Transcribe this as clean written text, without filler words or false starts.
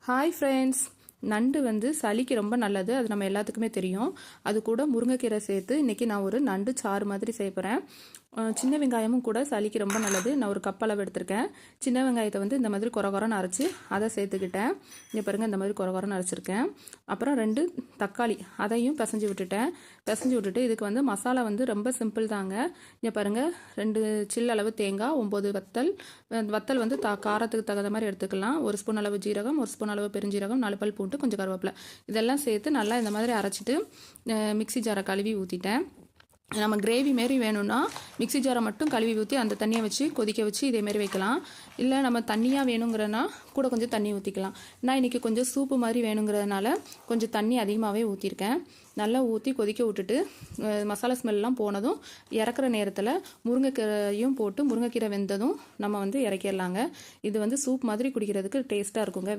Hi friends. நண்டு வந்து சளிக்கு ரொம்ப நல்லது, அது நம்ம எல்லாத்துக்குமே தெரியும். அது கூட முருங்கைக்கீரை சேர்த்து இன்றைக்கி நான் ஒரு நண்டு சாறு மாதிரி செய்ய போகிறேன். சின்ன வெங்காயமும் கூட சளிக்கு ரொம்ப நல்லது. நான் ஒரு கப் அளவு எடுத்திருக்கேன். சின்ன வெங்காயத்தை வந்து இந்த மாதிரி கொரகொரன்னு அரைச்சி அதை சேர்த்துக்கிட்டேன். இங்கே பாருங்கள், இந்த மாதிரி கொரகொரன்னு அரைச்சிருக்கேன். அப்புறம் 2 தக்காளி அதையும் பிசைஞ்சு விட்டுட்டு இதுக்கு வந்து மசாலா வந்து ரொம்ப சிம்பிள் தாங்க. இங்கே பாருங்கள், 2 சில்லு அளவு தேங்காய், 9 வத்தல் வந்து காரத்துக்கு தகுந்த மாதிரி எடுத்துக்கலாம். 1 ஸ்பூன் அளவு ஜீரகம், 1 ஸ்பூன் அளவு பெருஞ்சீரகம், 4 பல் பூண்டு, கொஞ்சம் கருவேப்பிலை, இதெல்லாம் சேர்த்து நல்லா இந்த மாதிரி அரைச்சிட்டு மிக்ஸி ஜாரை கழுவி ஊற்றிட்டேன். நம்ம கிரேவி மாரி வேணும்னா மிக்ஸி ஜாரை மட்டும் கழுவி ஊற்றி அந்த தண்ணியை வச்சு கொதிக்க வச்சு இதேமாரி வைக்கலாம். இல்லை நம்ம தண்ணியாக வேணுங்கிறனா கூட கொஞ்சம் தண்ணி ஊற்றிக்கலாம். நான் இன்றைக்கி கொஞ்சம் சூப்பு மாதிரி வேணுங்கிறதுனால கொஞ்சம் தண்ணி அதிகமாகவே ஊற்றிருக்கேன். நல்லா ஊற்றி கொதிக்க விட்டுட்டு மசாலா ஸ்மெல்லாம் போனதும் இறக்குற நேரத்தில் முருங்கைக்கீரையும் போட்டு முருங்கைக்கீரை வெந்ததும் நம்ம வந்து இறக்கிடலாங்க. இது வந்து சூப் மாதிரி குடிக்கிறதுக்கு டேஸ்ட்டாக இருக்குங்க.